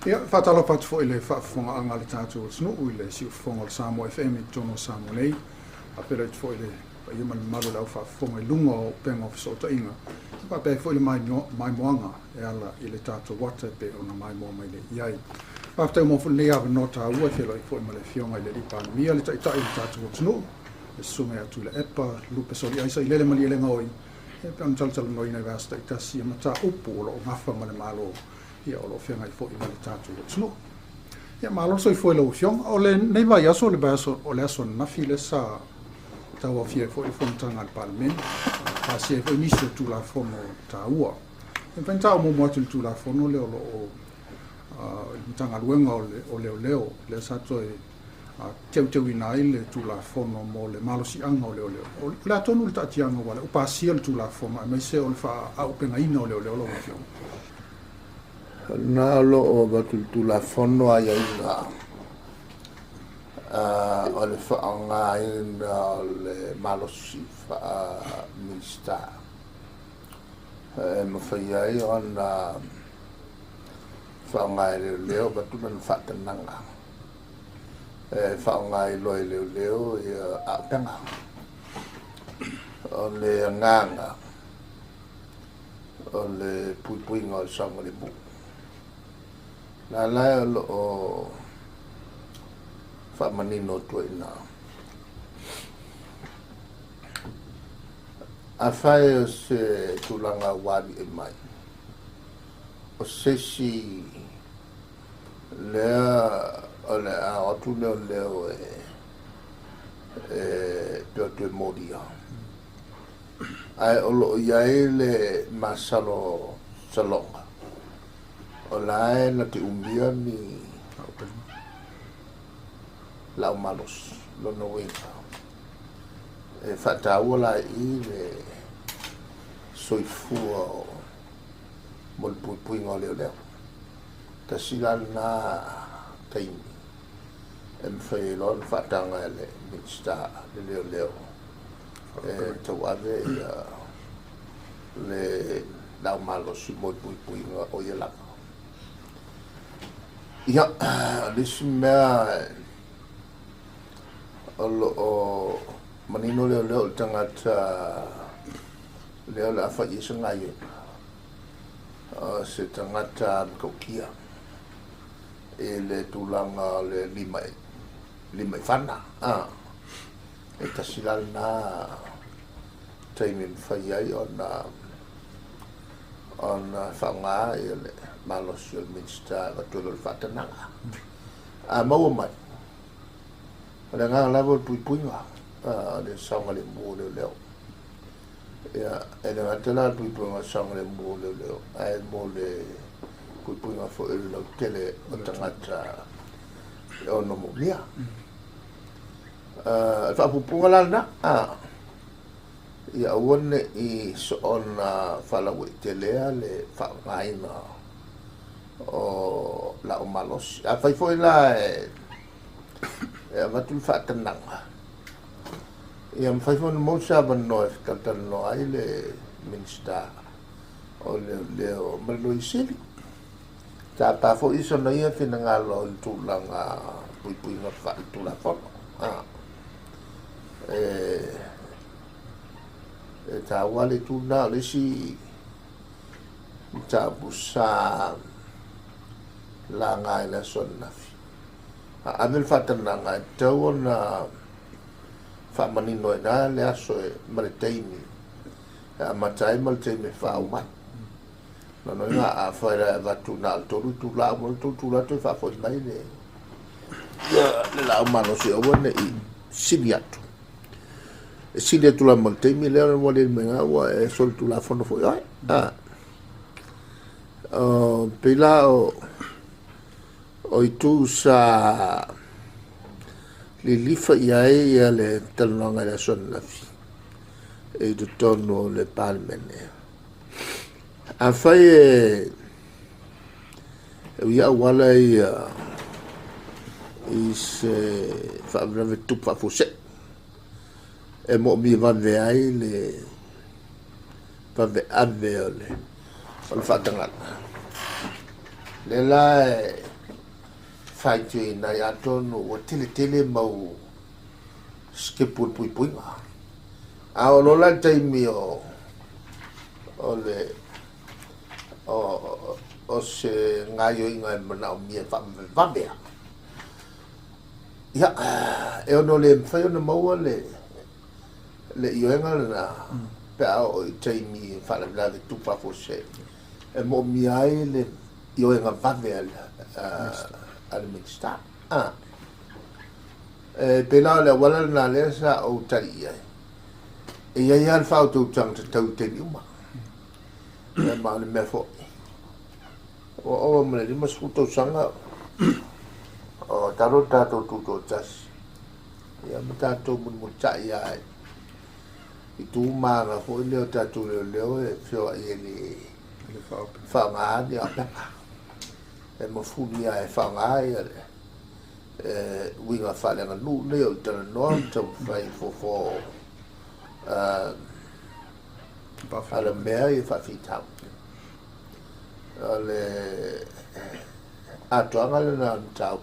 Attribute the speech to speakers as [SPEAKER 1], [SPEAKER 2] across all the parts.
[SPEAKER 1] Ia, whatalo patu fo ile whaafonga anga le tātou tunu, ile si ufonga le Samoa FM i tono Samoa nei, a pera i fo ile, ia mani malu lau whaafonga i lunga o penga o fisota inga, pa pe fo ile mai moanga e ala i le tātou wata pe ona mai moa mai le iai. Pātau mo fo le awa no tā ua whilo i fo i male fionga i le lipa mia le taitai i tātou tunu, e sume atu le epa, lupe soli aisa i lele mali ele ngoi, e pe an tal noi nei vasta i tasi e mata upu o lo ngafa male malo, ia o lo whianga i fo i male tātou tunu. Ia malo so i fo i lo fiong, o le nei vai aso le baso o le aso nafi le sa tau a fia fo i fontanga al parlement, a si e fo i nisi tu la fono tā ua. E pentao mo mo atu tu la fono le o lo o tanga luenga o leo le sato e teu ina ile tu la fono mo le malo si anga o leo. O le atonu le tatianga wale, o pasia le tu la fono, e mai se o le fa au penga ina o leo lo mafio.
[SPEAKER 2] Na lo o batu tu la fono ai ina o le fa anga ina le malo si fa minister. Mawhai ai ona whaongai leo batu man whatananga. Whaongai loi leo i autanga. O le nganga. O le puipuinga o sanga le bu. Nā lai o whamanino tuina. A whai o se tulanga wari e mai. O sesi lea o le a otu leo e peo te moria. Ai o lo iai le masalo salonga. O lae na te umbia ni lau malos lono winga. E whataua la i le soifua o mol pui ngā leo. Ta sila na taimi. E mwhai lon whatanga le minister le leo. E tau ave le lau malo si mol pui ngā o ia laka. Ia, lisi mea o manino leo tangata leo la fa isa ngai se tangata kokia e le tulanga le lima fana e tasilal na taimin fai ona fanga e le malos il minister va todo il fatananga mau mai le nga level puipuinga le sanga le mo leo ya e le atela puipuinga sanga le mo leo ai mo le puipuinga fo el lo tele o tangata o no mo lia fa pupunga lana ya wone i so ona fala we tele le fa ngaina o la o malos a fai foi la e vatu fatananga e am fai foi mo sa ban no katan no ai le minister o le malo isili ta pa fo iso no ia finanga lo tu langa pui na fa tu la fo e ta wale tu na le si ta busa la ngai la sonna a mel fatananga tau na fa manino na le aso e malteini a matai malteini fa uma no nga a fa va tu na tu la molto tu la tu fa fo mai le la umano si wone i siliato e tu la malteini le wole menga wa e sol tu la fono fo pela o itu sa lifa ia le talonga la son la fi e de tono le palmene a fai ia wala ia is fa brave tu fa fose e mo mi va ve ai le va ve ave le fa tanga le la whaiti na ia tonu o tele mau skipul pui nga. A o lola taimi o le o se ngayo inga mana o mia vabea. Ia, e ono le mwhai ona maua le ioenga na pe ao i taimi whala milave tupafo se. E mo miai le ioenga vabea ale minister. E pela le wala na le sa o tai ia. E ia ia alfa o tau tang te tau te niuma. E ma le mea fo. O mele lima suto sanga. O taro tato tuto tas. Ia ma tato mun tai ia. I tu manga fo i leo tato leo e fio i le whaanga ni a peka. E ma funi a e whaanga i ale. Winga whale nga lu leo i tana noa tau whai fo ala mea i whawhitau. Ale atuanga le na tau.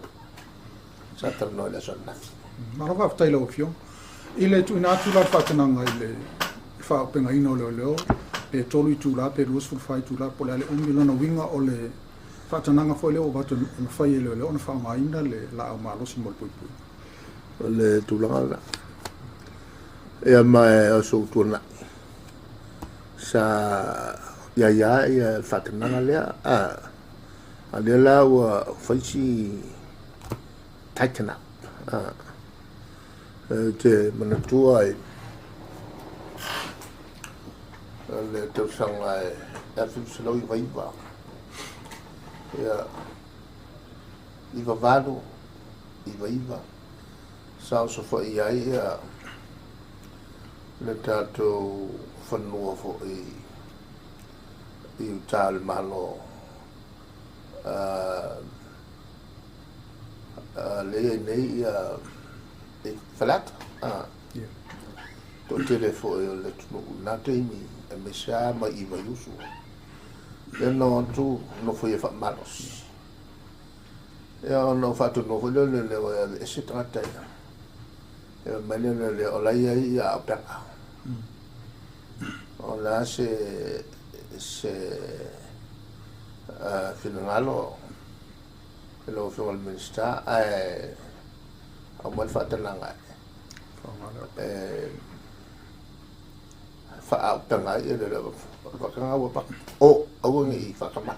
[SPEAKER 2] Sa tau noi le son nafi.
[SPEAKER 1] Mara whaftai lau fio. I le tu ina tula whatananga i le whaopenga ino leo. Pe tolu i tula, pe ruas fulfai tula, pole ale umilona winga o le whatananga fo leo o watu mawhai e leo na whaamaina le la au malosi mo le pui pui.
[SPEAKER 2] Le tulanga la. Ia mai o so tuana. Sa ia ia whatananga lea. A lea la ua whaisi tighten up. Te manatua ai. Le tau sanga e whiwhilau i waiwa. Ia iwa vado, iwa. Sao so fo i ai ia le tātou whanua fo i tāle malo le nei ia e whalata. Tō tele fo e le tunu nā teimi e me sea ma iwa yusu. E no tu no fo e whamaros. E no whatu no fo le e se trata ia. E mele le o lai ai a peka. O la se finangalo e lo fo al minister a mo fatananga. Fa panga e le vakanga wa pa o au ngi fakama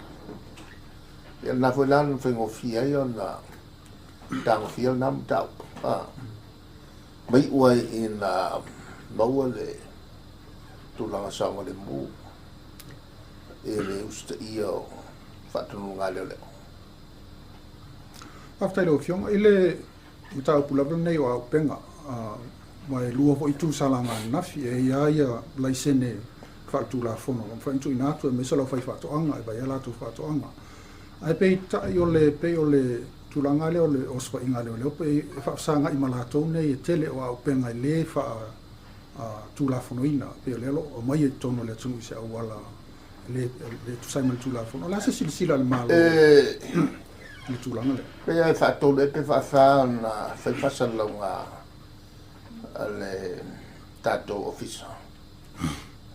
[SPEAKER 2] ya na fo lan fo fia yo na tang fia nam tau mai ua in maua le tulanga sanga le mu e le usta io fatununga le
[SPEAKER 1] After lo fiong ile mutau pulabra nei o penga mai lua fo itu salanga nafi e ia laisene fatu la fono fa itu inato me sala fai fatu anga e vai ala tu fatu anga ai pe ta yo le tulanga le ole ospa inga le pe fa sanga i malato nei e tele o penga le fa tu la fono ina pe le lo o mai tono le tunu se wala le tu sai mal tu la fono la se sila al malo le tulanga le
[SPEAKER 2] pe fa to le pe fa na fa salanga ale tato office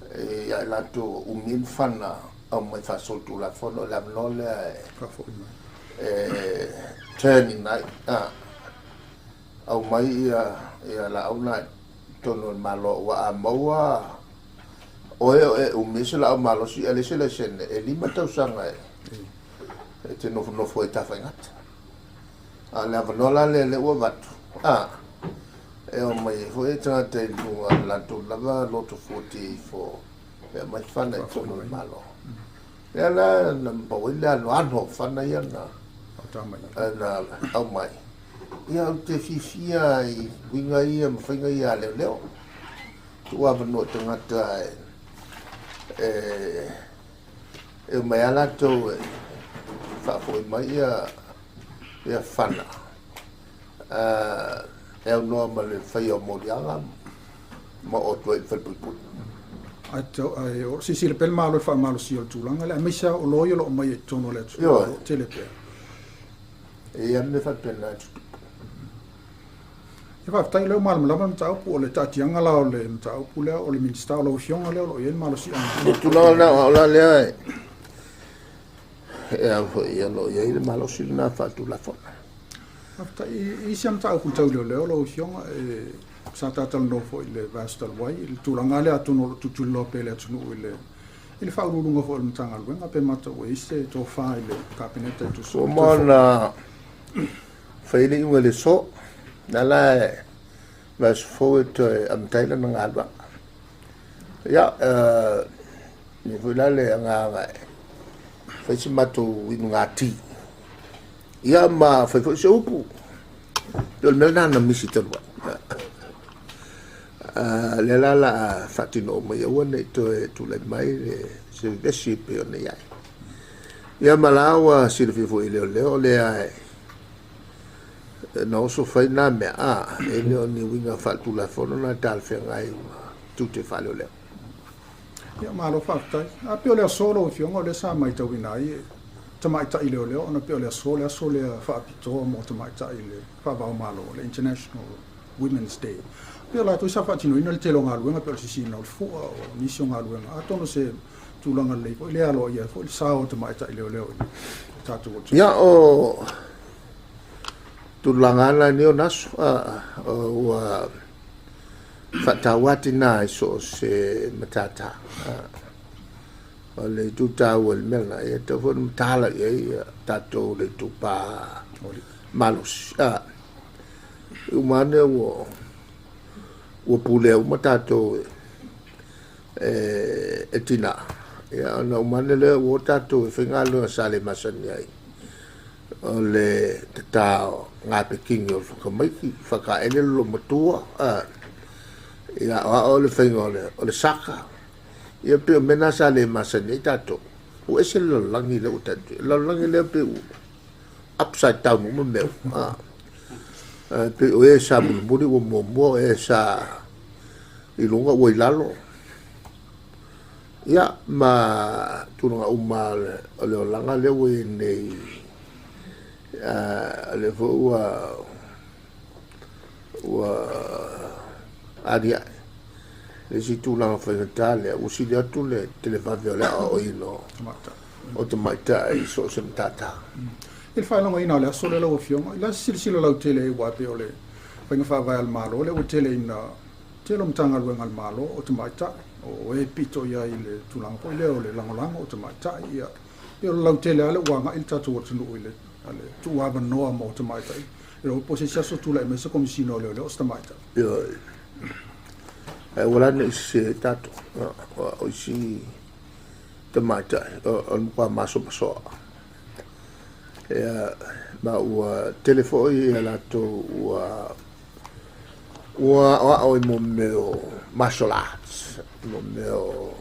[SPEAKER 2] e ia lato umil fana au mai fa soltu la fono la nole turning night au mai ia la una tono malo wa maua o umisela au malo si ele se le sen e lima tau sanga e te no foi ta fangat ala vanola le wa vatu e o mai foi tata te lunga la tu lava loto 44 e mai fana e tono malo e la na pawila no ano fana ia na au mai ia te fifia i winga ia mwhinga ia leo tu ava no tangata e mai ala tau whafoi mai ia whana e au noa ma le whai o morianga ma o tuai whalpulpul
[SPEAKER 1] ai si le pel malo fa malo si o tulanga le misa o loyo lo mai tono le tele pe
[SPEAKER 2] ia me faapena
[SPEAKER 1] e faafetai leu malamalama mataupu o le taʻatiaga la o le mataupu lea o le minista o lou fioga lea o loo ia le malosiʻaga
[SPEAKER 2] tulaga o la lea e au ia lo ia le malosi lana faatulafona
[SPEAKER 1] faafetai isi mataupu le tauleoleo o lou fioga e sa tatalanoa foʻi le vasitaluai i le tulaga lea atunu o lo tutuliloa pe le atunuu i le faaululuga foʻi le matagaluega pe matou e ise tofā i le kapeneta i tusu
[SPEAKER 2] o mana failiʻuga le so na la vasfo e amataila na galua ia ni foi la le agaga fai se matou inugati ia ma fai foi se upu pe o le mea na misi talua le la la fatino mai ua nei toe tulai mai le se vesi pe o nei ai ia malaua silfi foi leo le ai na oso fai na mea e leo ni winga faatulafono na talfegai tute faleoleo
[SPEAKER 1] ia malo faafetai a pe o le aso lou fioga o le sa maitauina ai tamaitaʻi leoleo ona pe o le aso lea faapitoa mo tamaitaʻi le faavaomalo le International Women's Day pe o latou sa faatinoina le telo galuega pe o le sisina o le fuʻa o nisi o galuega atono se tulaga lelei foʻi lea aloa ia foʻi le sa o tamaitaʻi leoleo i tatou
[SPEAKER 2] ia o tulangana ni o naso ua faatauatina ai so o se matata o le tutau o le mela ia tau foi matala ia tatou le tupa malosi umane ua pulea uma tatou e tina ia ona umane lea ua tatou e faigaluega sa le masani ai o le tatao ngā pekingi o whakamaiki, whakaele lo matua, ia o le whainga o le saka, ia peo mena sa le masani i tato, o ese lalangi leo tato, lalangi leo peo upside down uma meo, peo e sa mulmuri o momo e sa ilunga o ilalo, ia ma tunanga uma o leo langa leo e nei, le fo ua aria le situ la fetale o si le atu le telefave le o ino o te maita i so se tata
[SPEAKER 1] il fa longa ina le so le lo fio la silsila la tele wa pe ole fa fa va al malo le o tele ina tele mtanga lu ngal malo o te maita o e pito ia ile tulang ko le ole langolango o te maita ia pe la tele ale wa il tatu o tunu ile ale tu ava noa mo te mai tai e o pose sia so tu la me se komisino le o sta mai tai
[SPEAKER 2] wala ne se tato o si te mai tai o pa maso ma ua telefoi e la to ua o mo meo martial arts mo meo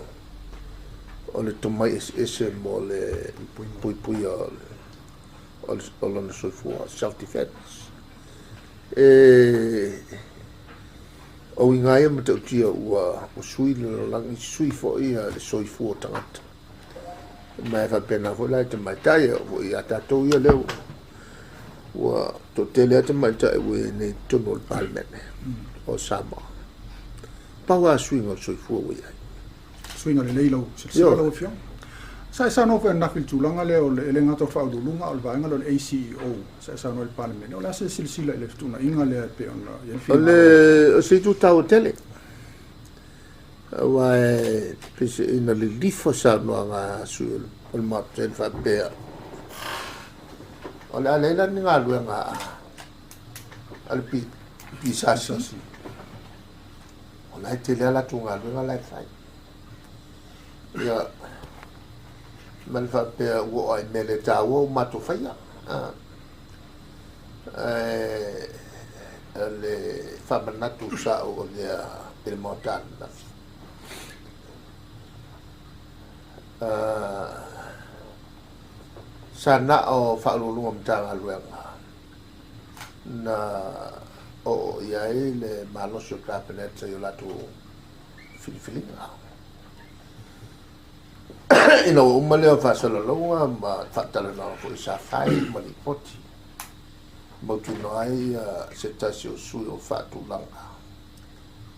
[SPEAKER 2] o le tomai ese mo le pui o lona soifua self-defense o inga ia matautia ua sui le langi sui foʻi le soifua tagata mai faapena foʻi lai tamaitai o ia tatou ia leu ua totele a tamaitai ua nei tonu o le palemene o Samoa pau a suiga o le soifua ua iai
[SPEAKER 1] suiga lelei lau silsila lau fio sa no fe na filtulanga le o le ngata fa ulunga o vaenga lo ACO sa no le parliament o la se silsila le tuna inga le pe on ya fi
[SPEAKER 2] le se tu ta hotel wa pis in le lifo sa no nga su o ma ten fa pe o la le la nga lu nga al pi sa si o la te la tu nga lu nga la fa ya man fa pe wo ai mele ta wo mato faia le fa manatu sa o le montana sana o fa lulu mtanga luenga na o ia le malo so cabinet yo la tu filipina ino umale fa solo longa ma fatala na fo sa fai mali poti mautino ai se tasi o sui o whaatulanga.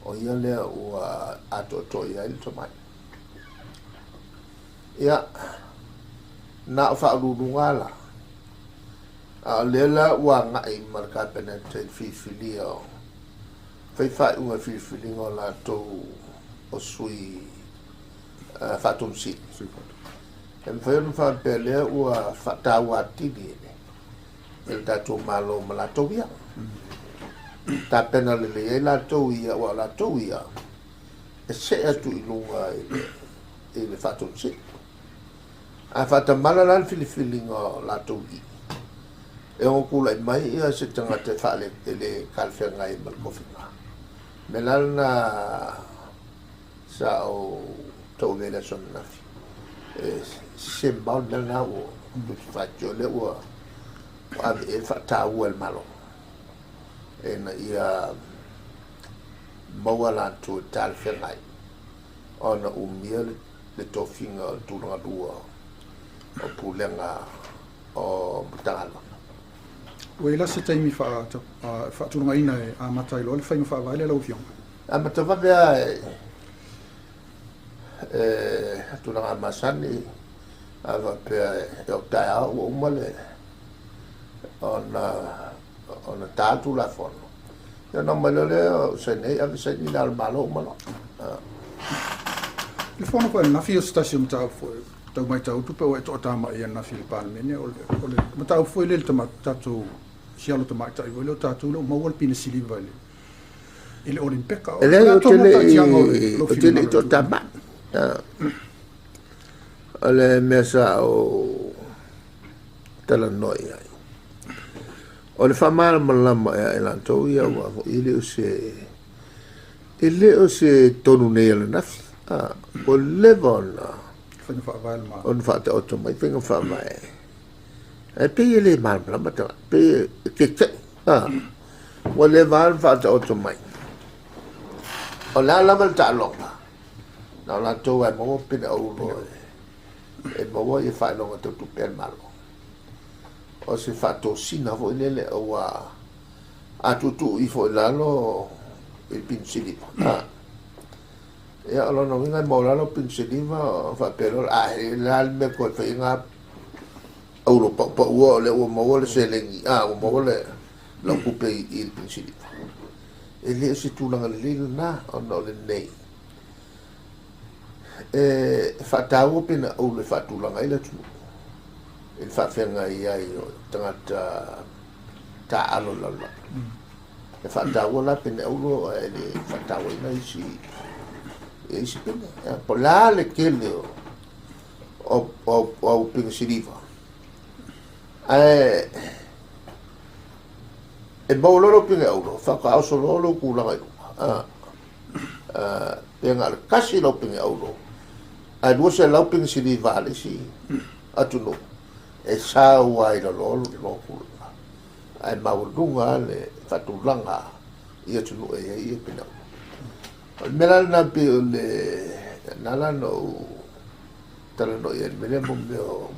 [SPEAKER 2] O ia lea ua atoto ia ili tamai. Ia, na o whaarurunga la. A lela ua ngai marka pena te whiwhili o. Whaiwhai unga whiwhili ngō la tau o sui whaatumsi. E mwhaionu whaapelea ua whaatawa tini ene. El tatou malo malatou ia. Ta pena lele e latou ia wa latou ia. E se atu ilunga e le fatonse. A fata malala filifili ngo latou i. E o kula i mai ia se tanga te fale le kalfenga i malkofinga. Melana sa o tau vela sonna. E se mbau melana o fatjo le o ave e fatau el malo. E na ia maua tu tal whengai ona umia le tofinga tūranga dua o pulenga o mutangalo.
[SPEAKER 1] Wela se taimi whaatūranga ina e a matai lo le whainga whaavaile lau fionga.
[SPEAKER 2] A matawapea tūranga masani a wapea e o tae au o umale ona tātu la fono. Ia na malele se nei ave se ni al malo malo.
[SPEAKER 1] Le fono ko na fio station tau fo tau mai tau tupe o e to tama ia na fil pan mene o le matau fo le tama tatu sialo tama tai vo le tatu lo mo wal pina sili vale. Ele olimpeka.
[SPEAKER 2] Ele o tele to tama. Ale mesa o tala noia. O le whamara malama e lantou ia ua ile o se tonu nei ala nafi. O leva ona.
[SPEAKER 1] Whainga whaavaile maa.
[SPEAKER 2] O whaate oto mai, whainga whaamae. E pe ele malama tanga, pe kekte. O leva ala whaate oto mai. O la lama ta longa. Na lantou e mawa pina aulo e mawa i whaelonga te tupen malo. O se fato sina fo lele o a tutu I fo lalo il pinsiliva. E allora non vinga mo lalo pinsiliva fa però l'alme ko fa inga Europa po o le o mo le selengi o mo le lo coupe il pinsiliva. E le si tu la le na o no le nei. E fa tawo pina o le fa tu la ngai tu. Il fa fenga ia io tangata ta alo lala. E fa tawo la pena ulo e fa tawo ina isi pena. Po la le kele o pinsiliva. E bololo pina ulo fa ka so lolo kula ngai. Penga kasi lo pina ulo. Ai do se lo pinsiliva le si atuno. E saua I lo kula. Ai maulunga le fatulanga ia tunu e ia pina. Mela na pe le nala no tala no ia mele mo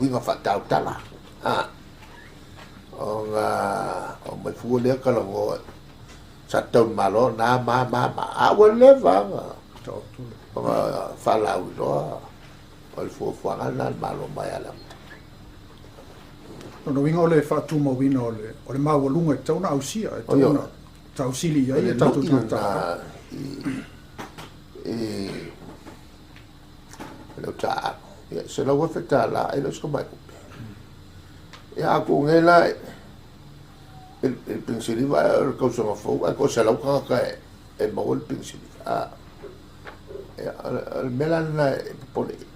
[SPEAKER 2] winga fatau tala. O mai fu le kala ngo satau malo na ma a wole vanga. O fala u lo o fu na malo mai ala.
[SPEAKER 1] No winga ole whaatuma wina ole maua lunga e tauna ausia e tauna tausili ia e tatu tata. Lo ta se lo wa feta la e lo scomai. Ya ku ngela il pinsiliva il causa ma fu ko se lo ka e mo il pinsiliva. Il melana pole.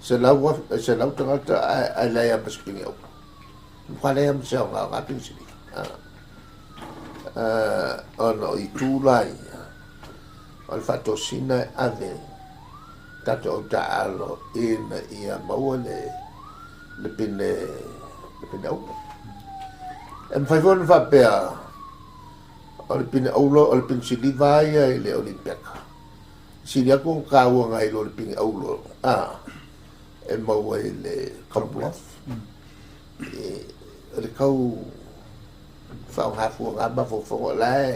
[SPEAKER 1] Se la tangata a la ya pesquinha. Qual é a missão a princípio? No I tu lai. Al fatto sina ave. Tato taalo in ia mawale le pine au. Fai von va per al pine aulo al pinsiliva ia le olimpeka. Si dia con kawa ngai lo pine aulo. E maua le Commonwealth. E le kau
[SPEAKER 2] fa nga fu nga ba fo la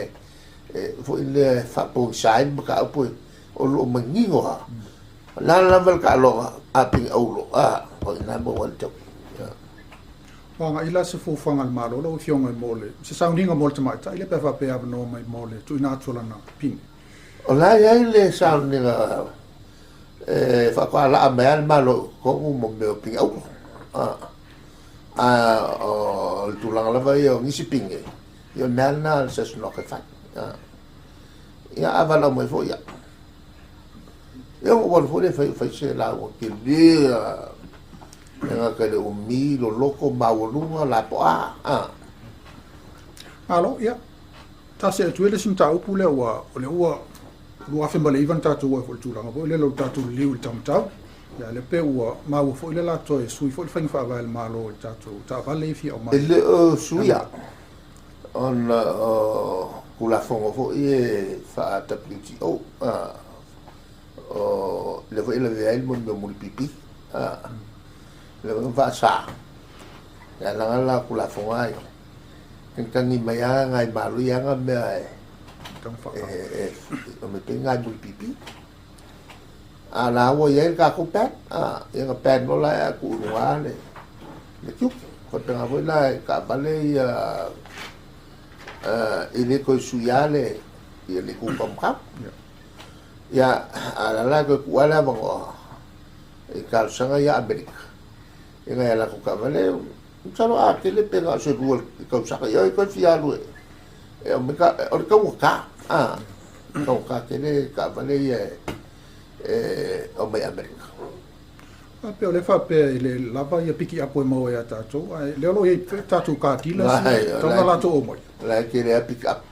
[SPEAKER 2] fo ile fa po sai ka po o lo mangingo ha la val ka lo a ping au lo o na bo wal to
[SPEAKER 1] Wanga ila se fufanga al malo lo fionga mole. Se soundinga mole te mai ta ile pe fa pe ave no mai mole tu ina tula na pin.
[SPEAKER 2] o la ya ile soundinga fa ka la me al malo ko mo me ping au o tu lang la va yo ni si pinge yo na se sno ka fa ya avala mo fo ya yo wal fo le fa se la o ke li nga ka le umi lo loko maulunga la po
[SPEAKER 1] Alo ya. Ta se tu ele sim ta upu le wa le wa lu afe male ivan ta tu wa fo tu langa bo le lo ta tu liu tam ta. Ya le pe wa ma wo fo le la to e sui fo le fa fa va el malo ta tu ta va le fi o ma.
[SPEAKER 2] le suya on kula fongo fo e fa ta pliti le vo ele ve el mon mo pipi le va sa ya la kula fongo ai kan ni maya ngai malu yang me
[SPEAKER 1] Tam fa.
[SPEAKER 2] o me penga mo pipi ala wo ye ka ko pet ye ka pet no la ku wa le chuk ko tanga vo la ka vale ile ko suyale ile ku pam kap ya ala la ko wala mo ka sanga ya amerika nga la ko ka vale salo a tele pega se ruol ko sa yo ko fialu me ka o ka ka tele ka vale o me amerika
[SPEAKER 1] Pe o le fa pe le lava ia piki apo e mau e a tātou. Le olo e tātou ka tila si, taunga lato o moi.
[SPEAKER 2] La ke le pick up.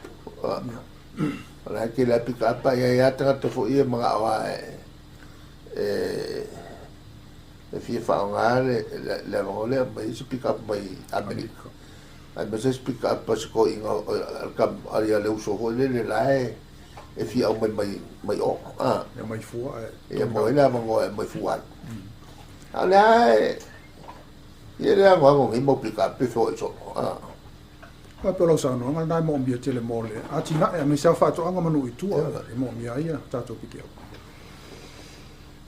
[SPEAKER 2] La ke le pick up ia tanga te fo ia mga awa e fie fa nga le role mai se pick up mai Amerika. Ai me se pick up pas ko inga kam aria le uso ho le la e fie au mai o.
[SPEAKER 1] E mai fua.
[SPEAKER 2] E mo ila mo mai fua. Ala ye le ngo mo pick up pe fo so.
[SPEAKER 1] Pe lo sa no, ngai mo mbia tele mole. A tina e me sa fa to anga manu i tua. E mo mia ia tātou piki au.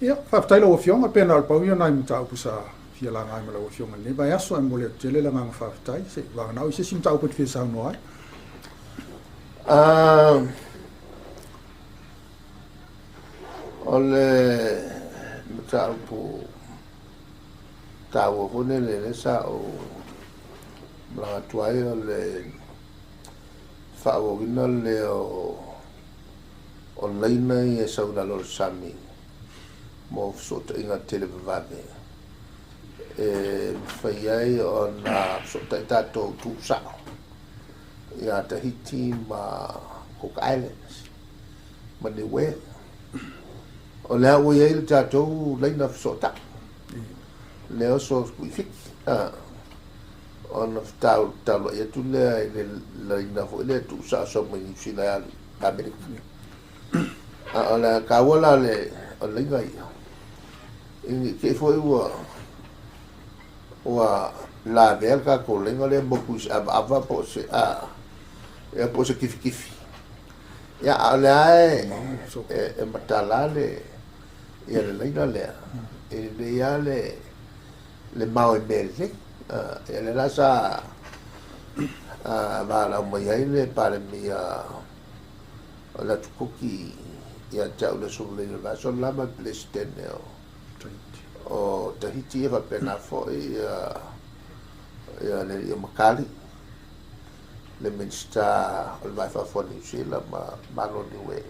[SPEAKER 1] Ia, fa tailo o fionga pena al pau ia nai muta upu sa fia la ngai mala o fionga ne vai aso e mole tele la ngai fa tai se va na o se sim tau put fia sa no ai.
[SPEAKER 2] Ole muta upu tau o le sa o la tuai le fa o vino le o leina e sa una lor sami mo sota inga televave fai ona sota tato tu sa ia Tahiti ma Cook Islands ma ne we o le o ye il tato leina sota le o so kuifik on tau e tu le leina fo le tu sa so mo ni sina Amerika ala kawala le o leina ini ke foi wa la verga ko lengo le bokus ava po se e po se kif ya ala e matalale ya le leina le e ya le mau e mele e le rasa va la mo ya le para mi la tukoki ya tau le so le va so la ma plestene o Tahiti va pena fo ya le makali le minsta o vai fa fo ni sila ma no ni we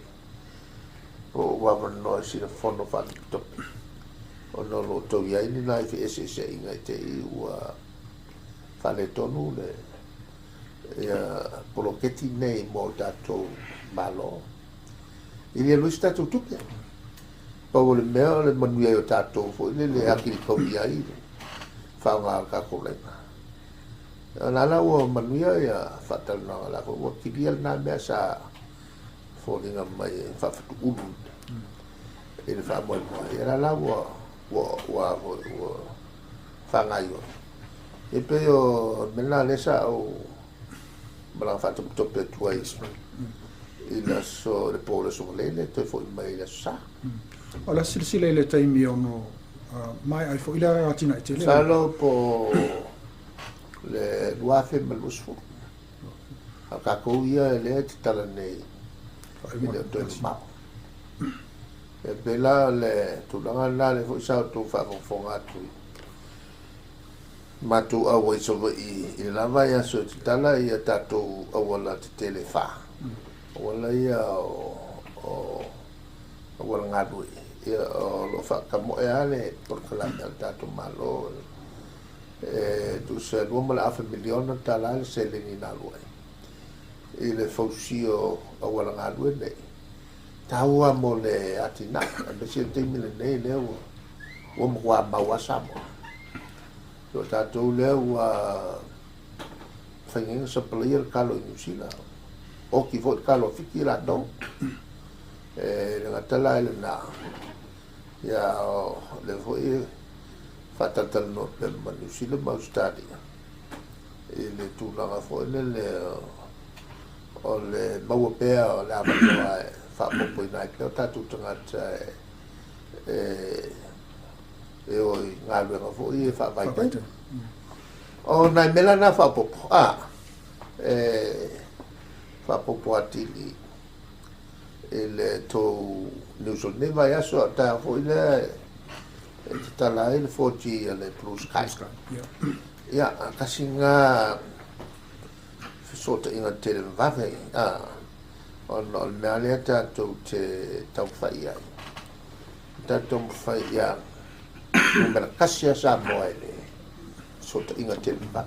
[SPEAKER 2] o va no si le fono fa to o no lo to ya ni na fi ese inga te wa fa le tonu le ya poloketi nei mo dato malo il lo stato tutto o le mea le manuia o tātou fo le haki ko ia i whaunga ka kolena nana o manuia ia whatal na la ko o kiria na mea sa fo linga mai whawhatu unu e le whamoe moa e la wa whangai o e pe o mena lesa o Malang fatu tope tuai. Ila so le pole so lele te fo mai la sa.
[SPEAKER 1] Ola silsila ile taimi ono mai ai fo ila atina i te le.
[SPEAKER 2] Salo po le luafe malusfu. Aka ko ia le te tala nei. Ile to ma. E bela le tulanga la le fo sa to fa fonga tu. Matu awa i soba i lava ia so te tala ia tatou awala te telefa. Awala ia o awala ngadui. Ia o lo whakamo e ale por kalata tatou malo. Tu se lua mala afe miliona tala le se leni nalua. I le fausio awala ngadui nei. Taua mo le atina. Besi te mile nei leo. Ua mwa mawasa mo. So tatou lea ua whaingenga sa player kalo i New Zealand. O ki fo kalo fiki la no. Nga tala ele na. Ia le fo i whatatal no pe ma New Zealand ma Australia. I le tūlanga fo ele le o le maua pēa o le amatoa e whapopo i nai pēo tatou tangata e oi ngā luenga fo i e whaawaita. O nai mela na whapopo. Whapopo atili e le tō New Zealand ne vai aso a tā fo i le e te tala e le 4G a le Blue Sky. Ia, kasi ngā sota inga tere mwawhe. O le mea lea tātou te tau whai ai. Tātou mwhai ia mera kasia sa moa ele sota inga te mba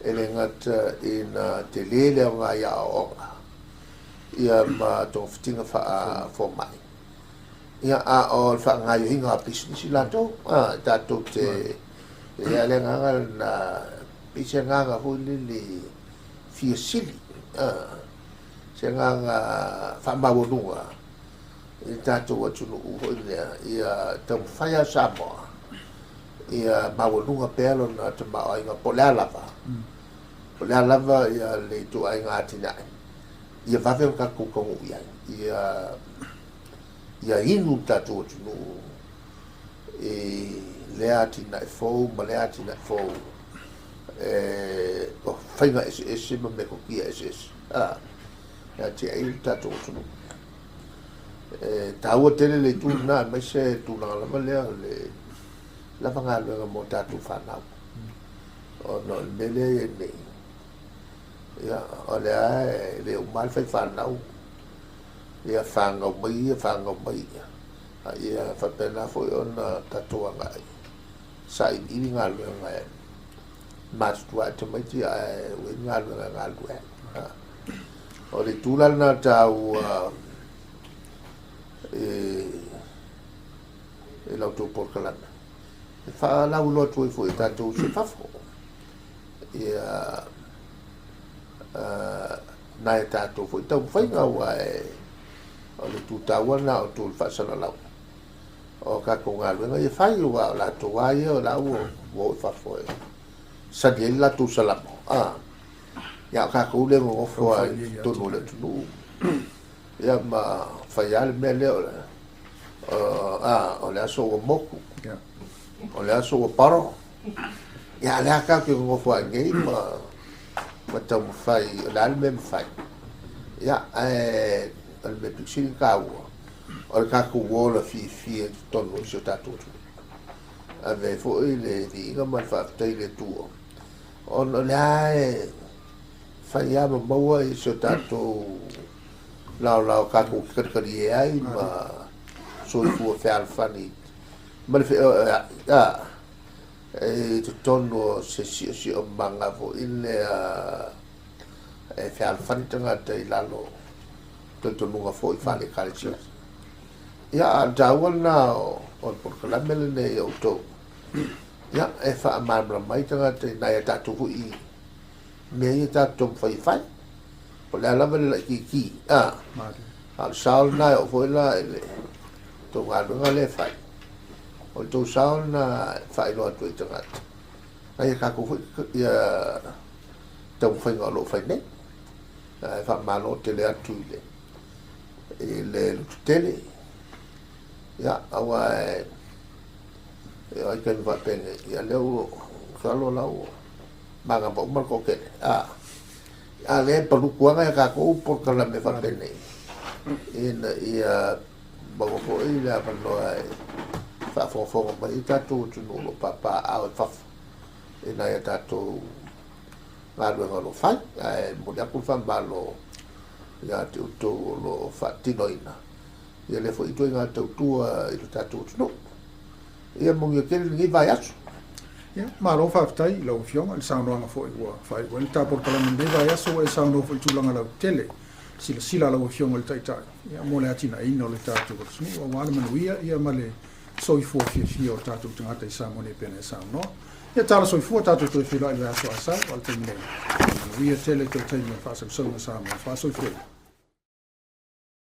[SPEAKER 2] ele ngata ina te lele o ngā ia o onga ia ma tō whitinga wha fō mai ia a o wha ngā yo hinga business i lato tātou te ia le nganga na pisa nganga hui lili fia sili se nganga wha mawonunga i tātou atunu uho ia tau whaia Samoa ia mawalunga pēlo na te mao inga polea lava polea lava ia le tu ai ngā tinai ia wawe ka kukongu ia inu tātou atunu lea tinai fōu ma lea tinai fōu whainga SS ma me kokia SS ia te ai tātou atunu taua tele le tu na mai se tu na la lea le la vanga le mo tatu fanau o no mele ne ya o le o mal fai fanau ya fanga mai ya fa pena foi ona tatu nga sai i nga le nga mas tu ate mai ti we nga le o le tu la na tau e l'auto por calana fa la ulo tu foi tanto se fa fo na tanto foi tão foi nga wa o le tu tawa na o tu fa sala la o ka ko nga lo e fa yo wa la to wa yo la wo fa fo sa di la tu sala ya ka ko le mo fo to no le tu ia ma whaiale mea leo o le aso o moku o le aso o paro ia le haka ke ngofu a ngei ma tau mawhai o le ale me mawhai ia o le me piksiri ka ua o le kaku wola fi tonu si o tātou a me fo i le inga ma whaafitai le tua o le ae whai ama maua i si o tātou lao kaku karikari e ai ma soi fua whea alwhani ma le whea e te tono se si o manga fo ile e whea alwhani tangata i lalo te tonunga fo i whale kare ia a dawa na o porkalamele ne o tau ia e wha amamra mai tangata i nai a tatu hui mea i tatu mwhai o le alama le ki al saul na o foi la ele to nga le fai o to saul na fai lo tu tanga ai ka ko ia to fai ngalo fai ne fa malo tele atu le tele ya awa ai kan va pene ya leo salo lau manga bo mal ko ke le palu kuanga ka ko por kala me fa pene ia bago ko ia palo ai fa fo ma ita tu no papa au fa ina ya tato ngalo lo fa mo dia ku fa balo ya tu lo fa tinoina ia le fo itu nga tu i tato no ia mo ye ke ni vai aso
[SPEAKER 1] ya maro fa tai lo fiong al sound nga fo wa fa wa ta por kala me vai aso e sound fo tu langa la tele sila lo fiong al tai tai ya mo le atina ino le tato no wa ma nuia ia male soi fo fi o tato tanga tai sa mo ne pene sa no ya tala soi fo tato to fi la ya so asa al te me we tele to tai me fa so sa mo fa soi fo